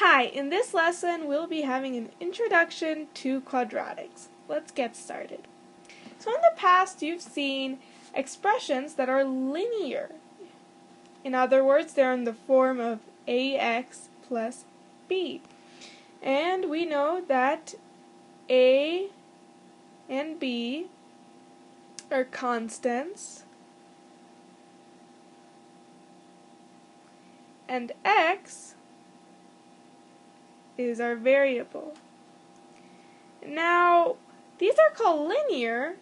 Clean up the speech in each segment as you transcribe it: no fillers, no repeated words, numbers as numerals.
Hi, in this lesson we'll be having an introduction to quadratics. Let's get started. So in the past you've seen expressions that are linear. In other words, they're in the form of ax plus b. And we know that a and b are constants and x is our variable. Now, these are called linear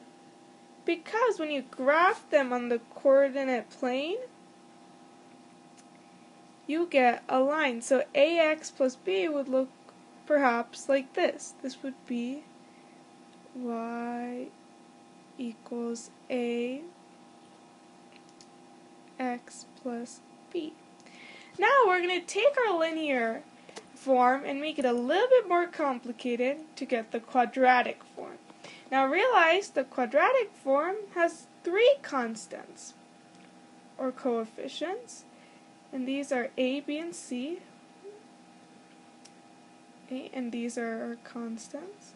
because when you graph them on the coordinate plane, you get a line. So ax plus b would look perhaps like this. This would be y equals a x plus b. Now we're going to take our linear form and make it a little bit more complicated to get the quadratic form. Now realize the quadratic form has three constants or coefficients, and these are a, b, and c. Okay, and these are our constants.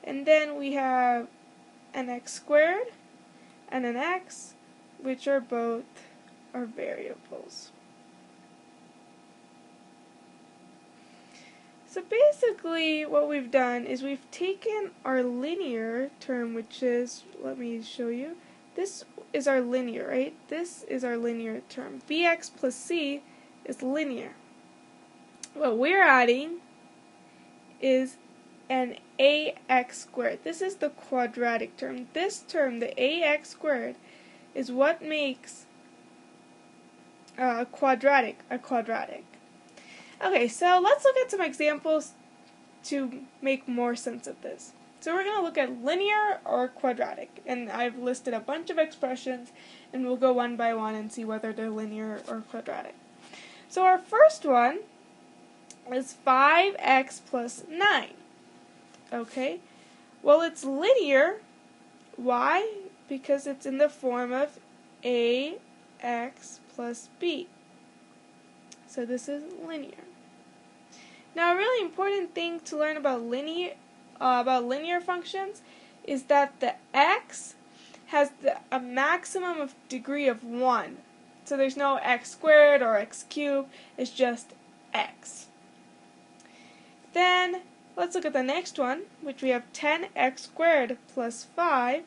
And then we have an x squared and an x, which are both our variables. So basically what we've done is we've taken our linear term, which is, let me show you, this is our linear, right? This is our linear term. Bx plus c is linear. What we're adding is an ax squared. This is the quadratic term. This term, the ax squared, is what makes a quadratic a quadratic. Okay, so let's look at some examples to make more sense of this. So we're going to look at linear or quadratic, and I've listed a bunch of expressions, and we'll go one by one and see whether they're linear or quadratic. So our first one is 5x plus 9. Okay, well it's linear. Why? Because it's in the form of ax plus b. So this is linear. Now, a really important thing to learn about linear functions is that the x has a maximum of degree of 1. So there's no x squared or x cubed, it's just x. Then, let's look at the next one, which we have 10x squared plus 5.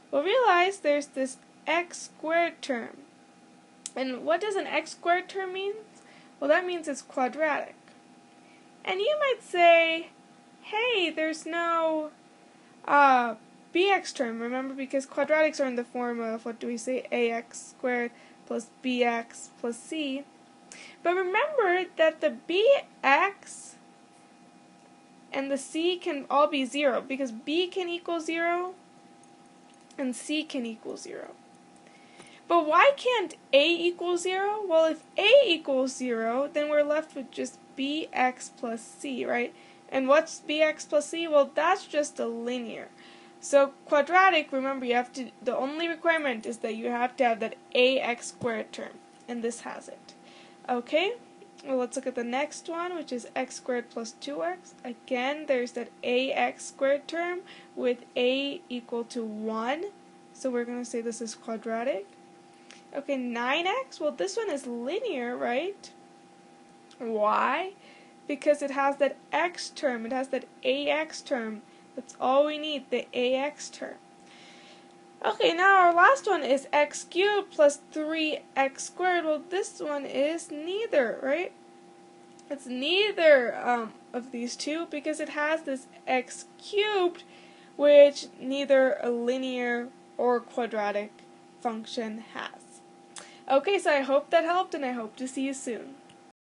We'll realize there's this x squared term. And what does an x squared term mean? Well, that means it's quadratic. And you might say, hey, there's no bx term, remember, because quadratics are in the form of, what do we say, ax squared plus bx plus c. But remember that the bx and the c can all be 0, because b can equal 0 and c can equal 0. But why can't a equal 0? Well, if a equals 0, then we're left with just bx plus c, right? And what's bx plus c? Well, that's just a linear. So quadratic, remember, the only requirement is that you have to have that ax squared term, and this has it. Okay? Well, let's look at the next one, which is x squared plus 2x. Again, there's that ax squared term with a equal to 1. So we're going to say this is quadratic. Okay, 9x, well this one is linear, right? Why? Because it has that x term, it has that ax term. That's all we need, the ax term. Okay, now our last one is x cubed plus 3x squared. Well, this one is neither, right? It's neither of these two because it has this x cubed, which neither a linear or quadratic function has. Okay, so I hope that helped, and I hope to see you soon.